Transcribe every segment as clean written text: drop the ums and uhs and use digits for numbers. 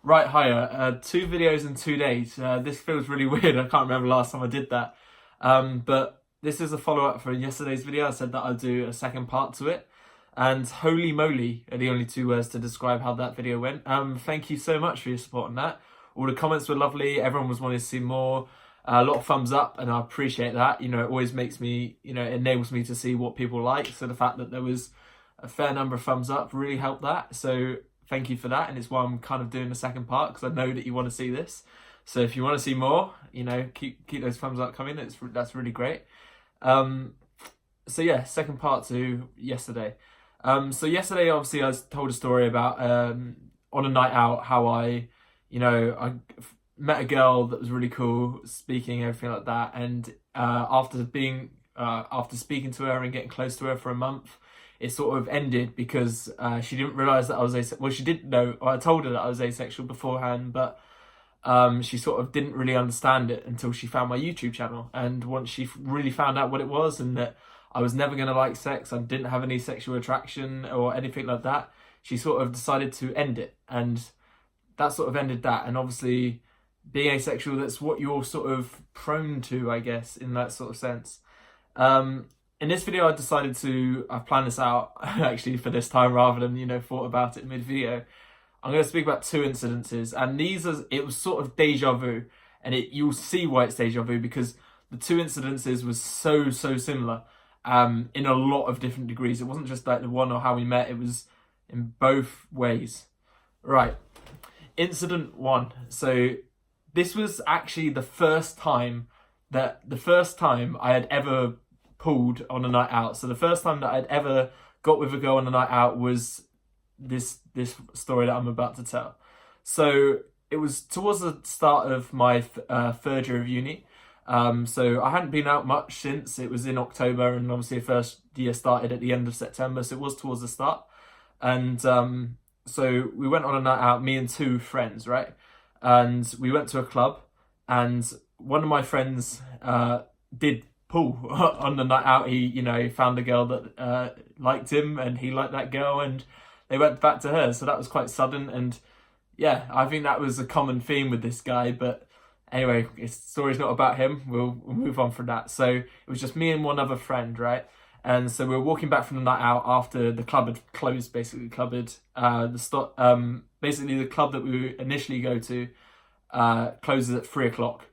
Right, hiya. 2 videos in 2 days. This feels really weird. I can't remember last time I did that. But this is a follow-up for yesterday's video. I said that I'd do a second part to it. And holy moly are the only two words to describe how that video went. Thank you so much for your support on that. All the comments were lovely. Everyone was wanting to see more. A lot of thumbs up, and I appreciate that. You know, it always makes me, it enables me to see what people like. So the fact that there was a fair number of thumbs up really helped that. So thank you for that, and it's why I'm kind of doing the second part, because I know that you want to see this. So if you want to see more, keep those thumbs up coming. That's really great. So yeah, second part to yesterday. So yesterday, obviously, I told a story about on a night out how I met a girl that was really cool, speaking, everything like that, and after speaking to her and getting close to her for a month, it sort of ended because she didn't realise that I was asexual. Well, she didn't know. I told her that I was asexual beforehand, but she sort of didn't really understand it until she found my YouTube channel. And once she really found out what it was and that I was never going to like sex, I didn't have any sexual attraction or anything like that, she sort of decided to end it. And that sort of ended that. And obviously, being asexual, that's what you're sort of prone to, I guess, in that sort of sense. In this video, I've planned this out actually for this time rather than, thought about it mid-video. I'm going to speak about two incidences, and it was sort of deja vu, and you'll see why it's deja vu, because the two incidences was so similar in a lot of different degrees. It wasn't just like the one or how we met, it was in both ways. Right, incident one. So this was actually the first time I had ever pulled on a night out. So the first time that I'd ever got with a girl on a night out was this story that I'm about to tell. So it was towards the start of my third year of uni. So I hadn't been out much since. It was in October, and obviously the first year started at the end of September, so it was towards the start. And so we went on a night out, me and two friends, right? And we went to a club, and one of my friends did pull on the night out. He found a girl that liked him, and he liked that girl, and they went back to her. So that was quite sudden, and yeah, I think that was a common theme with this guy. But anyway, the story's not about him. We'll move on from that. So it was just me and one other friend, right? And so we were walking back from the night out after the club had closed. Basically, the club that we initially go to closes at 3 o'clock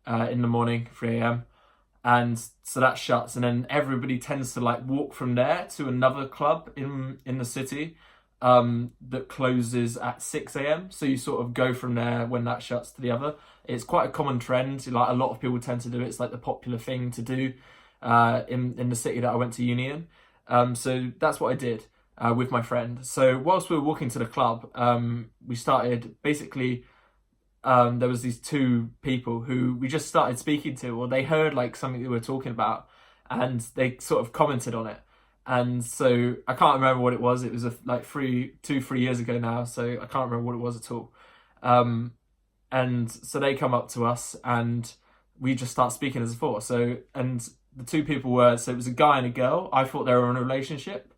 in the morning, 3 a.m. And so that shuts, and then everybody tends to walk from there to another club in the city that closes at 6 a.m. So you sort of go from there when that shuts to the other. It's quite a common trend. Like, a lot of people tend to do it. It's like the popular thing to do in the city that I went to uni in. So that's what I did with my friend. So whilst we were walking to the club, we started basically. There was these two people who we just started speaking to, or they heard something that we were talking about, and they sort of commented on it. And so I can't remember what it was. It was 3 years ago now, so I can't remember what it was at all. And so they come up to us, and we just start speaking as before. So, and the two people it was a guy and a girl. I thought they were in a relationship.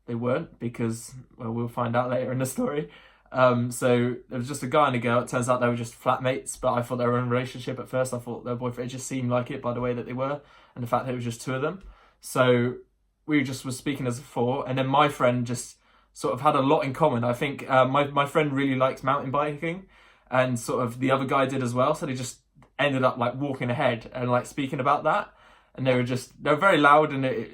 They weren't, because, well, we'll find out later in the story. So there was just a guy and a girl. It turns out they were just flatmates, but I thought they were in a relationship at first. I thought their boyfriend, it just seemed like it by the way that they were, and the fact that it was just two of them. So we just were speaking as before, and then my friend just sort of had a lot in common. I think my friend really likes mountain biking, and sort of the other guy did as well. So they just ended up walking ahead and speaking about that, and they were very loud, and they're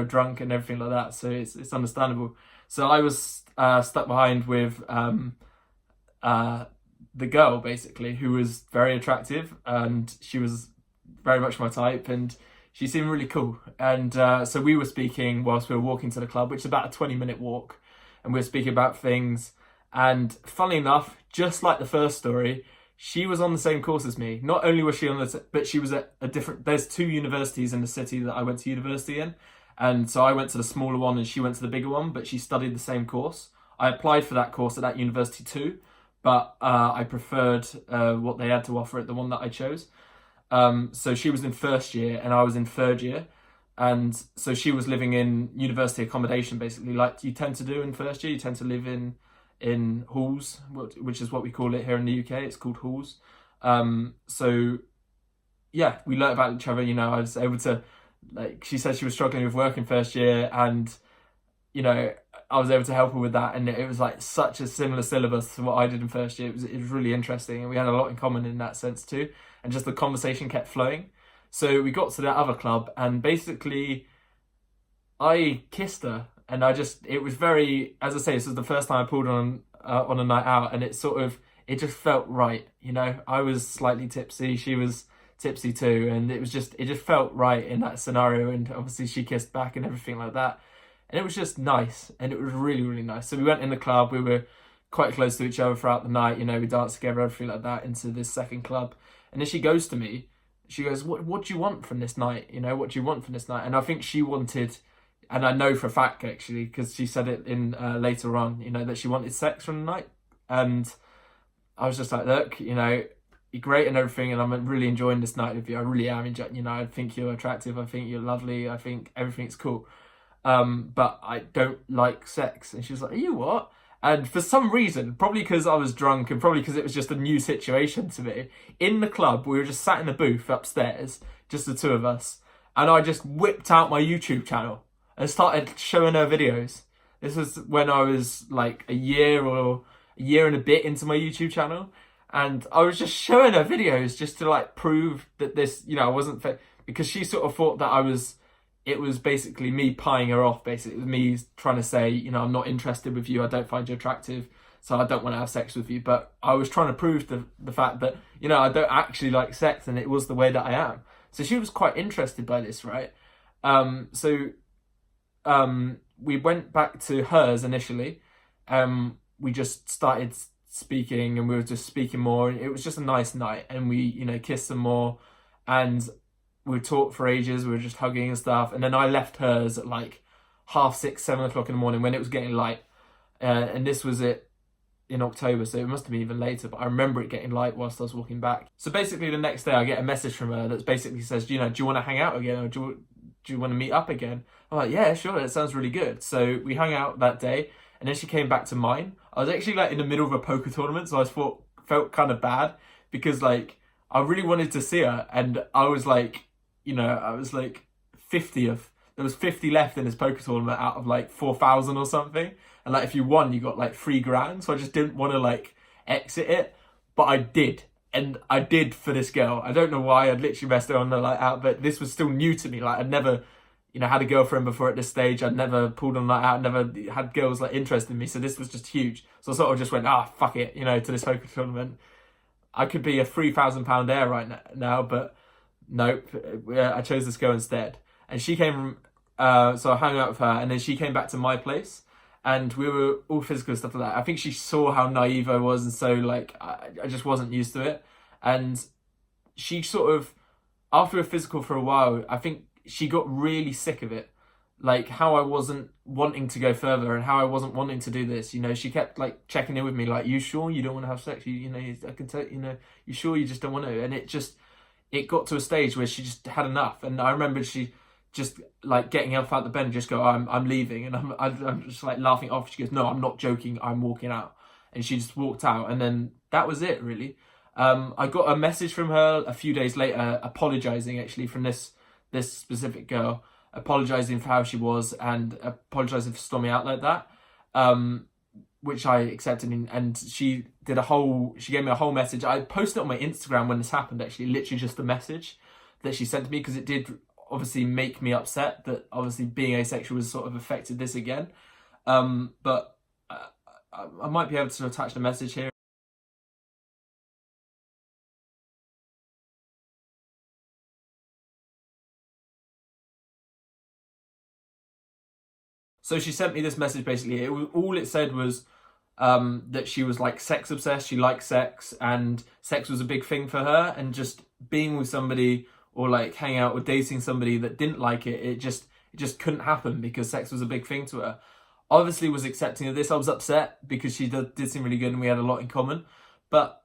drunk and everything like that, so it's understandable. So I was stuck behind with the girl, basically, who was very attractive, and she was very much my type, and she seemed really cool. And so we were speaking whilst we were walking to the club, which is about a 20-minute walk, and we were speaking about things. And funnily enough, just like the first story, she was on the same course as me. Not only was she but she was at a different. There's two universities in the city that I went to university in. And so I went to the smaller one and she went to the bigger one, but she studied the same course. I applied for that course at that university too, but I preferred what they had to offer at the one that I chose. So she was in first year and I was in third year. And so she was living in university accommodation, basically, like you tend to do in first year. You tend to live in in halls, which is what we call it here in the UK. It's called halls. So yeah, we learnt about each other. You know, I was able to, like, she said she was struggling with work in first year, and you know, I was able to help her with that, and it was like such a similar syllabus to what I did in first year. It was really interesting, and we had a lot in common in that sense too. And just the conversation kept flowing. So we got to that other club, and basically, I kissed her, and it was very, as I say, this was the first time I pulled on a night out, and it just felt right. You know, I was slightly tipsy, she was tipsy too, and it just felt right in that scenario. And obviously, she kissed back and everything like that. And it was just nice, and it was really, really nice. So we went in the club, we were quite close to each other throughout the night, you know, we danced together, everything like that, into this second club. And then she goes to me, she goes, what do you want from this night? You know, what do you want from this night? And I think she wanted, and I know for a fact actually, because she said it in later on, you know, that she wanted sex from the night. And I was just like, look, you know, you're great and everything, and I'm really enjoying this night with you. I really am, you know, I think you're attractive, I think you're lovely, I think everything's cool. But I don't like sex. And she was like, are you what? And for some reason, probably because I was drunk and probably because it was just a new situation to me, in the club, we were just sat in the booth upstairs, just the two of us, and I just whipped out my YouTube channel and started showing her videos. This was when I was like a year and a bit into my YouTube channel, and I was just showing her videos just to like prove that this, you know, I wasn't because she sort of thought that it was basically me pieing her off, basically. It was me trying to say, you know, I'm not interested with you, I don't find you attractive, so I don't want to have sex with you. But I was trying to prove the fact that, you know, I don't actually like sex, and it was the way that I am. So she was quite interested by this, right? We went back to hers initially. We just started speaking, and we were just speaking more, and it was just a nice night, and we, you know, kissed some more, and we talked for ages, we were just hugging and stuff. And then I left hers at like 6:30, 7 o'clock in the morning when it was getting light. And this was it in October, so it must have been even later, but I remember it getting light whilst I was walking back. So basically the next day I get a message from her that basically says, you know, do you want to hang out again, or do you want to meet up again? I'm like, yeah, sure, that sounds really good. So we hung out that day, and then she came back to mine. I was actually like in the middle of a poker tournament, so felt kind of bad, because like I really wanted to see her, and I was like, you know, I was like there was 50 left in this poker tournament out of like 4,000 or something. And like, if you won, you got like $3,000. So I just didn't want to like exit it, but I did. And I did for this girl. I don't know why. I'd literally messed her on the night out, but this was still new to me. Like, I'd never, you know, had a girlfriend before at this stage. I'd never pulled on a night out, never had girls like interested in me. So this was just huge. So I sort of just went, fuck it, you know, to this poker tournament. I could be a £3,000 heir right now, but nope, I chose this girl instead. And she came, so I hung out with her, and then she came back to my place, and we were all physical stuff like that. I think she saw how naive I was, and so like I just wasn't used to it. And she sort of, after a physical for a while, I think she got really sick of it. Like how I wasn't wanting to go further, and how I wasn't wanting to do this. You know, she kept like checking in with me, like, you sure you don't want to have sex? You know, I can tell, you know, you sure you just don't want to? And it got to a stage where she just had enough. And I remember she just like getting up out the bed and just go, I'm leaving. And I'm just like laughing it off. She goes, no, I'm not joking, I'm walking out. And she just walked out, and then that was it really. I got a message from her a few days later, apologizing actually from this specific girl, apologizing for how she was, and apologizing for storming out like that, which I accepted. And she gave me a whole message. I posted it on my Instagram when this happened, actually, literally just the message that she sent to me, because it did obviously make me upset that obviously being asexual has sort of affected this again. But I might be able to attach the message here. So she sent me this message, basically. All it said was that she was like sex obsessed, she liked sex, and sex was a big thing for her, and just being with somebody or like hanging out or dating somebody that didn't like it, it just couldn't happen, because sex was a big thing to her. Obviously was accepting of this. I was upset because she did seem really good and we had a lot in common, but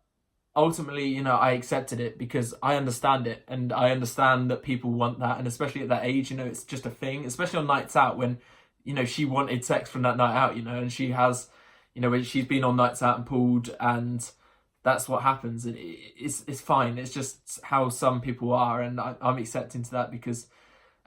ultimately, you know, I accepted it because I understand it, and I understand that people want that, and especially at that age, you know, it's just a thing, especially on nights out when, you know, she wanted sex from that night out, you know, and she has, you know, when she's been on nights out and pulled, and that's what happens. And it's fine. It's just how some people are, and I'm accepting to that because,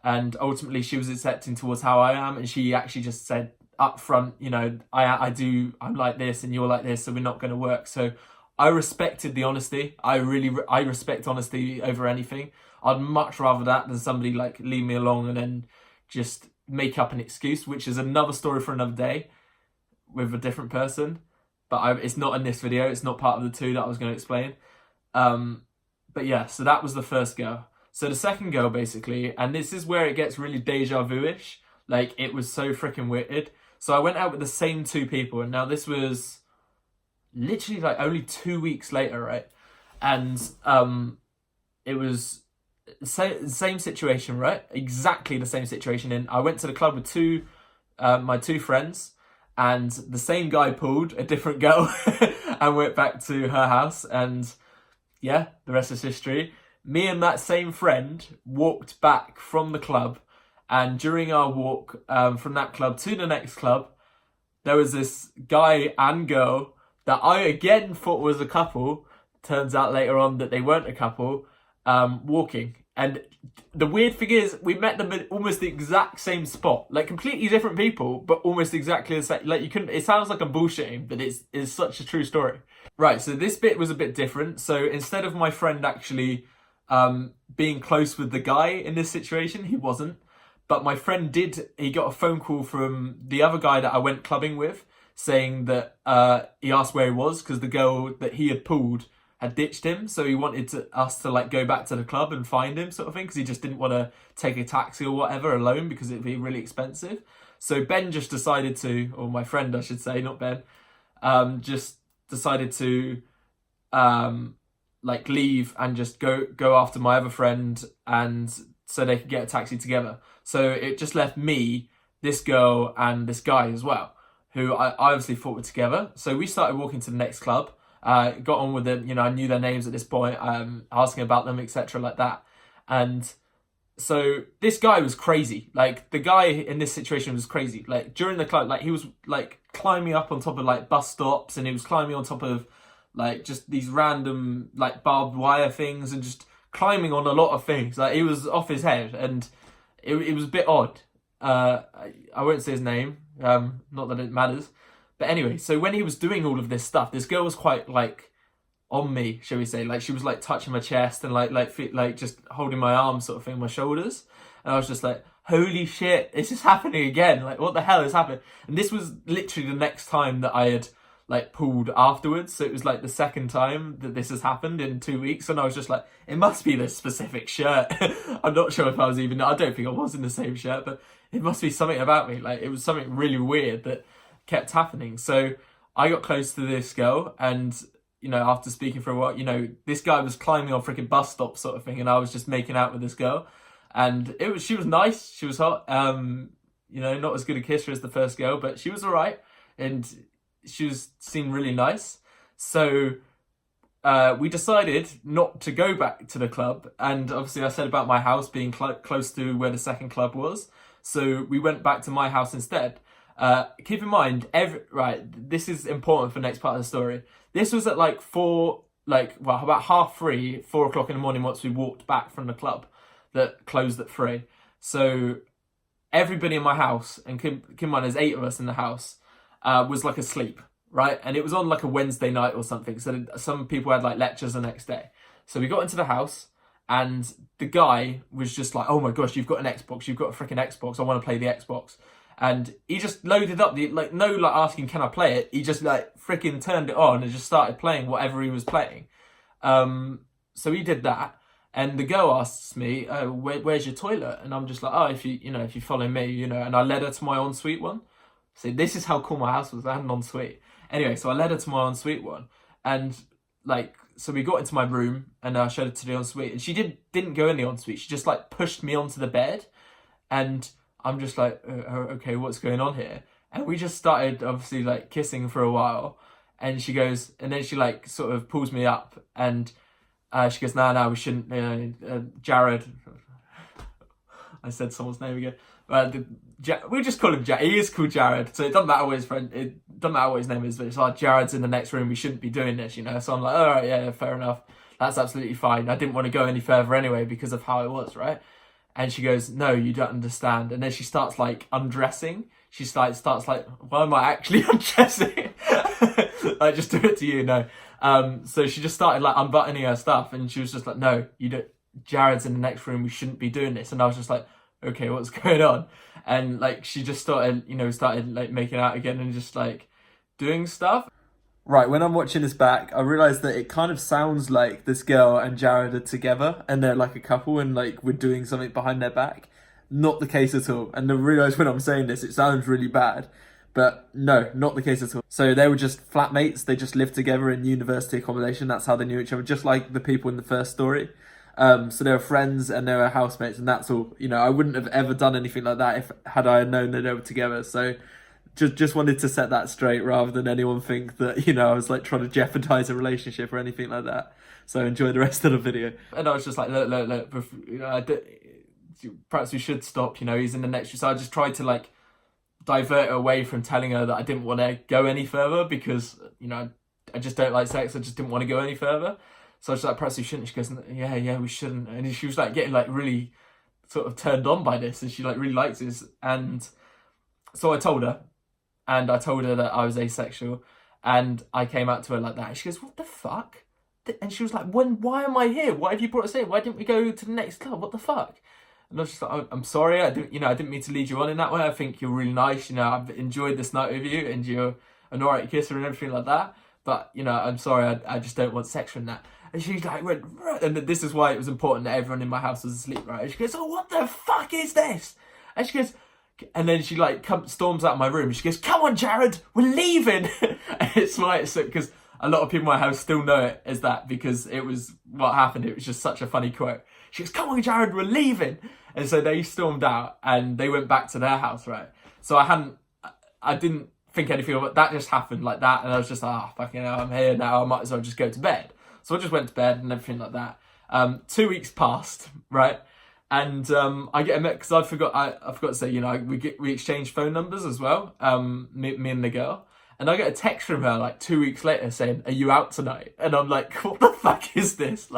and ultimately she was accepting towards how I am, and she actually just said up front, you know, I'm like this and you're like this, so we're not going to work. So I respected the honesty. I respect honesty over anything. I'd much rather that than somebody like leave me along and then just make up an excuse, which is another story for another day with a different person. But it's not in this video. It's not part of the two that I was going to explain. But yeah, so that was the first girl. So the second girl, basically, and this is where it gets really deja vu-ish. Like, it was so freaking weird. So I went out with the same two people, and now this was literally like only 2 weeks later, right? And it was same situation, right? Exactly the same situation. And I went to the club with my two friends, and the same guy pulled a different girl and went back to her house. And yeah, the rest is history. Me and that same friend walked back from the club, and during our walk from that club to the next club, there was this guy and girl that I again thought was a couple. Turns out later on that they weren't a couple, walking. And the weird thing is, we met them at almost the exact same spot. Like, completely different people, but almost exactly the same. Like, you couldn't, it sounds like I'm bullshitting, but it's such a true story. Right, so this bit was a bit different. So instead of my friend actually being close with the guy in this situation, he wasn't. But my friend did, he got a phone call from the other guy that I went clubbing with, saying that he asked where he was because the girl that he had pulled had ditched him. So he wanted us to like go back to the club and find him, sort of thing, because he just didn't want to take a taxi or whatever alone because it'd be really expensive. So Ben just decided to, or my friend I should say, not Ben, just decided to like leave and just go after my other friend, and so they could get a taxi together. So it just left me, this girl, and this guy as well, who I obviously thought were together. So we started walking to the next club, got on with them, you know, I knew their names at this point, asking about them, etc. like that. And so this guy was crazy. Like, the guy in this situation was crazy. Like, during the club, like, he was like climbing up on top of like bus stops, and he was climbing on top of like just these random like barbed wire things, and just climbing on a lot of things. Like, he was off his head, and it was a bit odd. I won't say his name, not that it matters. But anyway, so when he was doing all of this stuff, this girl was quite like on me, shall we say. Like, she was like touching my chest and like just holding my arm, sort of thing, my shoulders. And I was just like, holy shit, this is happening again. Like, what the hell is happening? And this was literally the next time that I had like pulled afterwards. So it was like the second time that this has happened in 2 weeks. And I was just like, it must be this specific shirt. I'm not sure if I don't think I was in the same shirt, but it must be something about me. Like, it was something really weird that kept happening. So I got close to this girl, and you know, after speaking for a while, you know, this guy was climbing on freaking bus stops, sort of thing, and I was just making out with this girl, and she was nice, she was hot, you know, not as good a kisser as the first girl, but she was all right, and seemed really nice. So we decided not to go back to the club, and obviously I said about my house being close to where the second club was, so we went back to my house instead. Keep in mind, this is important for the next part of the story. This was at like about 3:30, 4 o'clock in the morning, once we walked back from the club that closed at 3. So everybody in my house, and keep in mind there's 8 of us in the house, was like asleep, right? And it was on like a Wednesday night or something, so some people had like lectures the next day. So we got into the house, and the guy was just like, oh my gosh, you've got an Xbox, you've got a freaking Xbox, I want to play the Xbox. And he just loaded up asking can I play it, he just like freaking turned it on and just started playing whatever he was playing. So he did that, and the girl asks me, where's your toilet? And I'm just like, oh, if you follow me, you know, and I led her to my ensuite one. So this is how cool my house was, I had an ensuite. Anyway, so I led her to my ensuite one, and like, so we got into my room, and I showed her to the ensuite, and she didn't go in the ensuite, she just like pushed me onto the bed, and I'm just like, okay, what's going on here? And we just started obviously like kissing for a while, and she goes, and then she like sort of pulls me up, and she goes, no, we shouldn't, Jared, I said someone's name again, We'll just call him Jared. He is called Jared, so it doesn't matter what his friend. It doesn't matter what his name is, but it's like Jared's in the next room. We shouldn't be doing this, you know. So I'm like, all right, yeah, fair enough. That's absolutely fine. I didn't want to go any further anyway because of how it was, right? And she goes, no, you don't understand. And then she starts like undressing. She starts like, why am I actually undressing? I just do it to you, no. So she just started like unbuttoning her stuff, and she was just like, no, you don't. Jared's in the next room. We shouldn't be doing this. And I was just like, okay, what's going on? And like she just started like making out again and just like doing stuff. Right, when I'm watching this back, I realised that it kind of sounds like this girl and Jared are together and they're like a couple and like we're doing something behind their back. Not the case at all. And I realise when I'm saying this, it sounds really bad. But no, not the case at all. So they were just flatmates. They just lived together in university accommodation. That's how they knew each other, just like the people in the first story. So they were friends and they were housemates, and that's all. You know, I wouldn't have ever done anything like that had I known that they were together. So just wanted to set that straight rather than anyone think that, you know, I was like trying to jeopardize a relationship or anything like that. So enjoy the rest of the video. And I was just like, look, you know, perhaps we should stop, you know, he's in the next. So I just tried to like divert her away from telling her that I didn't want to go any further because, you know, I just don't like sex. I just didn't want to go any further. So I was like, perhaps we shouldn't. She goes, yeah, we shouldn't. And she was like getting like really sort of turned on by this, and she like really likes this. And so I told her, that I was asexual, and I came out to her like that. And she goes, what the fuck? And she was like, why am I here? Why have you brought us here? Why didn't we go to the next club? What the fuck? And I was just like, I'm sorry. I didn't mean to lead you on in that way. I think you're really nice. You know, I've enjoyed this night with you, and you're an alright kisser and everything like that. But, you know, I'm sorry. I just don't want sex from that. And she like went, and this is why it was important that everyone in my house was asleep, right? And she goes, oh, what the fuck is this? And she goes, and then she like storms out of my room. She goes, come on, Jared, we're leaving. And it's like, so because a lot of people in my house still know it as that because it was what happened. It was just such a funny quote. She goes, come on, Jared, we're leaving. And so they stormed out and they went back to their house, right? So I didn't think anything of it. That just happened like that. And I was just like, fucking hell, I'm here now. I might as well just go to bed. So I just went to bed and everything like that. 2 weeks passed, right? And I get a because I forgot to say, you know, we exchanged phone numbers as well. Me and the girl, and I get a text from her like 2 weeks later saying, "Are you out tonight?" And I'm like, "What the fuck is this?"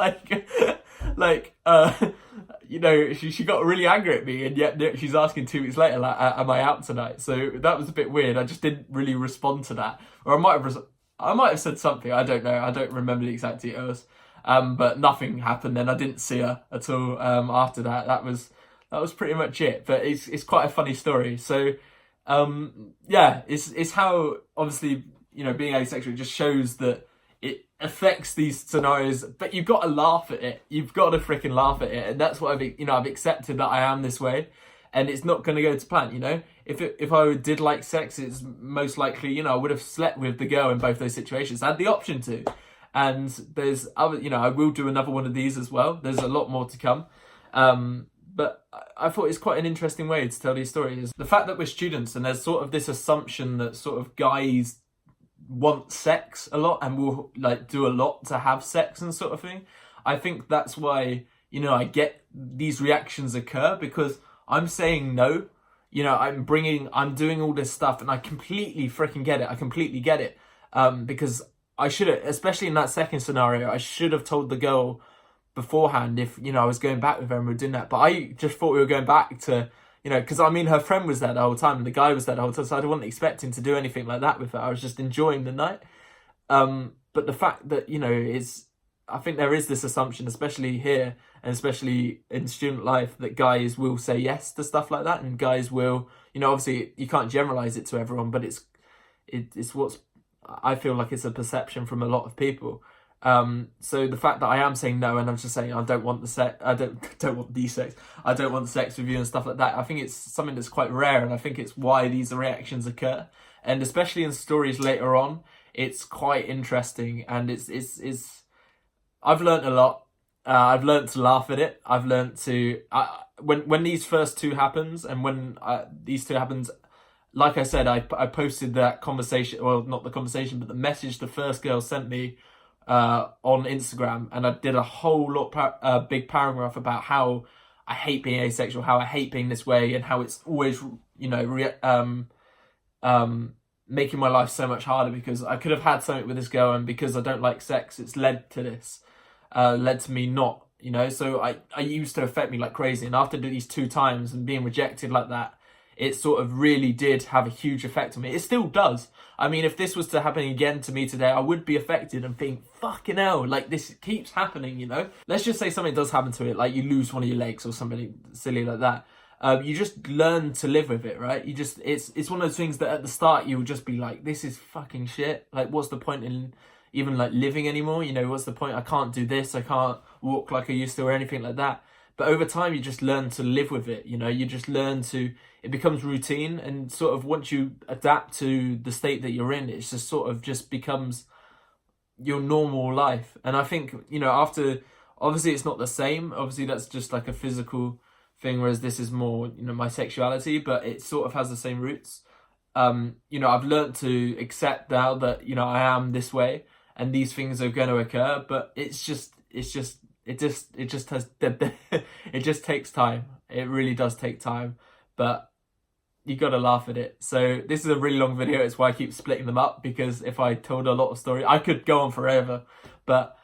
You know, she got really angry at me, and yet she's asking 2 weeks later, like, "Am I out tonight?" So that was a bit weird. I just didn't really respond to that, or I might have said something. I don't know. I don't remember the exact details. But nothing happened then. I didn't see her at all after that. That was pretty much it. But it's quite a funny story. So yeah, it's how obviously, you know, being asexual just shows that it affects these scenarios, but you've got to laugh at it. You've got to freaking laugh at it. And that's what I've accepted that I am this way. And it's not going to go to plan, you know. If I did like sex, it's most likely, you know, I would have slept with the girl in both those situations. I had the option to. And there's other, you know, I will do another one of these as well. There's a lot more to come. But I thought it's quite an interesting way to tell these stories. The fact that we're students and there's sort of this assumption that sort of guys want sex a lot and will like do a lot to have sex and sort of thing. I think that's why, you know, I get these reactions occur because I'm saying no. You know, I'm doing all this stuff and I completely freaking get it. I completely get it. Because I should have, especially in that second scenario, I should have told the girl beforehand if, you know, I was going back with her and we were doing that. But I just thought we were going back to, you know, because I mean, her friend was there the whole time and the guy was there the whole time. So I wasn't expecting to do anything like that with her. I was just enjoying the night. But the fact that, you know, I think there is this assumption, especially here and especially in student life, that guys will say yes to stuff like that. And guys will, you know, obviously you can't generalize it to everyone, but it's what's, I feel like it's a perception from a lot of people. So the fact that I am saying no and I'm just saying I don't want the sex, I don't want the sex, I don't want the sex with you and stuff like that, I think it's something that's quite rare, and I think it's why these reactions occur. And especially in stories later on, it's quite interesting, and it's I've learned a lot. I've learned to laugh at it. I've learned to when these first two happens, and when these two happens. Like I said, I posted that conversation, well, not the conversation, but the message the first girl sent me on Instagram, and I did a whole lot, big paragraph about how I hate being asexual, how I hate being this way, and how it's always, you know, making my life so much harder because I could have had something with this girl, and because I don't like sex, it's led to this, led to me not, you know. So I used to affect me like crazy, and after these 2 times and being rejected like that, it sort of really did have a huge effect on me. It still does. I mean, if this was to happen again to me today, I would be affected and think, fucking hell, like this keeps happening, you know? Let's just say something does happen to it, like you lose one of your legs or something silly like that. You just learn to live with it, right? It's one of those things that at the start you will just be like, this is fucking shit. Like, what's the point in even like living anymore? You know, what's the point? I can't do this. I can't walk like I used to or anything like that. But over time, you just learn to live with it. You know, you just learn to, it becomes routine, and sort of once you adapt to the state that you're in, it's just sort of just becomes your normal life. And I think, you know, after, obviously it's not the same. Obviously that's just like a physical thing, whereas this is more, you know, my sexuality, but it sort of has the same roots. You know, I've learned to accept now that, you know, I am this way and these things are going to occur, but it just takes time. It really does take time, but you got to laugh at it. So this is a really long video. It's why I keep splitting them up, because if I told a lot of story, I could go on forever, but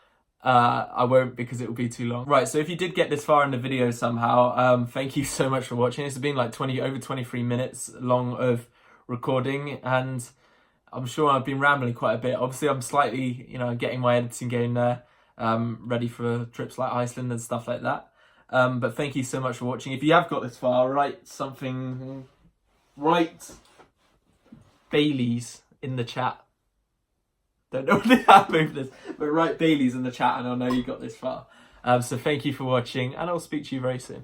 I won't, because it will be too long. Right, so if you did get this far in the video somehow, thank you so much for watching. It's been like over 23 minutes long of recording, and I'm sure I've been rambling quite a bit. Obviously, I'm slightly, you know, getting my editing game there, ready for trips like Iceland and stuff like that. But thank you so much for watching. If you have got this far, write Bailey's in the chat. Don't know what happened with this, but write Bailey's in the chat and I'll know you got this far. So thank you for watching, and I'll speak to you very soon.